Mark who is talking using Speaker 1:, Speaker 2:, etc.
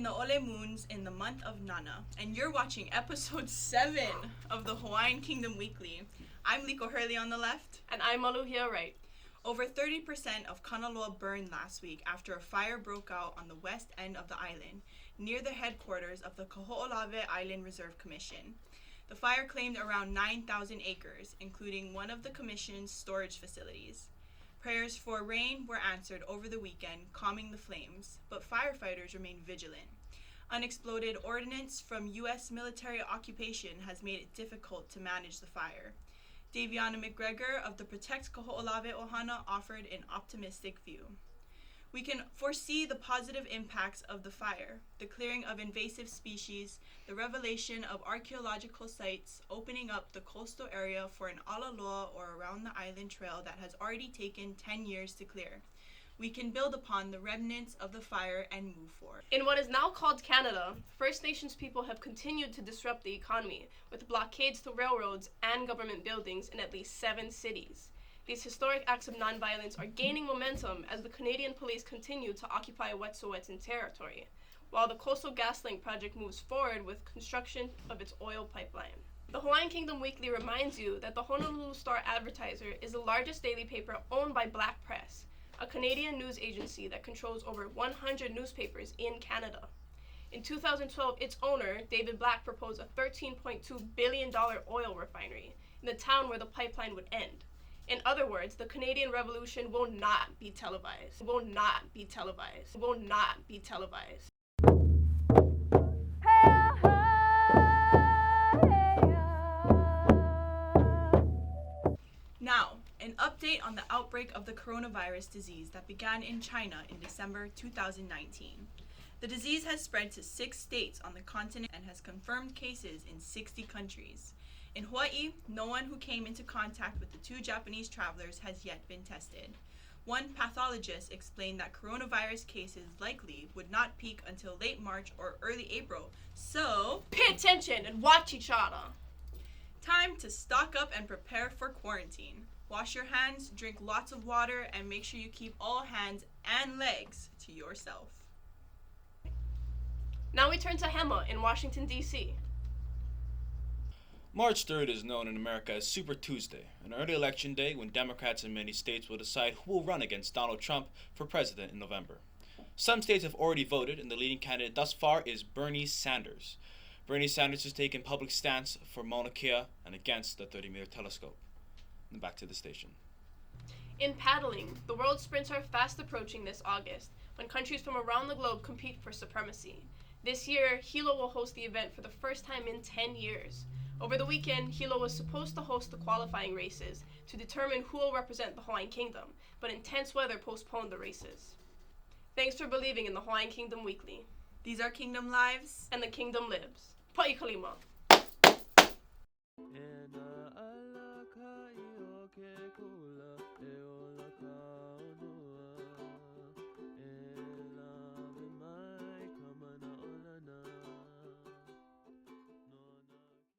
Speaker 1: in the Ole Moons in the month of Nana, and you're watching episode 7 of the Hawaiian Kingdom Weekly. I'm Liko Hurley on the left.
Speaker 2: And I'm Malu here right.
Speaker 1: Over 30% of Kanaloa burned last week after a fire broke out on the west end of the island, near the headquarters of the Kaho'olawe Island Reserve Commission. The fire claimed around 9,000 acres, including one of the Commission's storage facilities. Prayers for rain were answered over the weekend, calming the flames, but firefighters remain vigilant. Unexploded ordnance from U.S. military occupation has made it difficult to manage the fire. Daviana McGregor of the Protect Kaho'olawe Ohana offered an optimistic view. We can foresee the positive impacts of the fire, the clearing of invasive species, the revelation of archaeological sites, opening up the coastal area for an alaloa or around the island trail that has already taken 10 years to clear. We can build upon the remnants of the fire and move forward.
Speaker 2: In what is now called Canada, First Nations people have continued to disrupt the economy with blockades to railroads and government buildings in at least 7 cities. These historic acts of nonviolence are gaining momentum as the Canadian police continue to occupy Wet'suwet'en territory, while the Coastal GasLink project moves forward with construction of its oil pipeline. The Hawaiian Kingdom Weekly reminds you that the Honolulu Star-Advertiser is the largest daily paper owned by Black Press, a Canadian news agency that controls over 100 newspapers in Canada. In 2012, its owner, David Black, proposed a $13.2 billion oil refinery in the town where the pipeline would end. In other words, the Canadian Revolution will not be televised. Will not be televised. Will not be televised.
Speaker 1: Now, an update on the outbreak of the coronavirus disease that began in China in December 2019. The disease has spread to 6 states on the continent and has confirmed cases in 60 countries. In Hawaii, no one who came into contact with the 2 Japanese travelers has yet been tested. One pathologist explained that coronavirus cases likely would not peak until late March or early April, so
Speaker 2: pay attention and watch each other.
Speaker 1: Time to stock up and prepare for quarantine. Wash your hands, drink lots of water, and make sure you keep all hands and legs to yourself.
Speaker 2: Now we turn to Hema in Washington, D.C.
Speaker 3: March 3rd is known in America as Super Tuesday, an early election day when Democrats in many states will decide who will run against Donald Trump for president in November. Some states have already voted, and the leading candidate thus far is Bernie Sanders. Bernie Sanders has taken public stance for Mauna Kea and against the 30-meter telescope. And back to the station.
Speaker 2: In paddling, the World Sprints are fast approaching this August, when countries from around the globe compete for supremacy. This year, Hilo will host the event for the first time in 10 years. Over the weekend, Hilo was supposed to host the qualifying races to determine who will represent the Hawaiian Kingdom, but intense weather postponed the races. Thanks for believing in the Hawaiian Kingdom Weekly.
Speaker 1: These are Kingdom Lives,
Speaker 2: and the Kingdom lives. Pa'i kalima.
Speaker 4: E na ala ka i o ke ku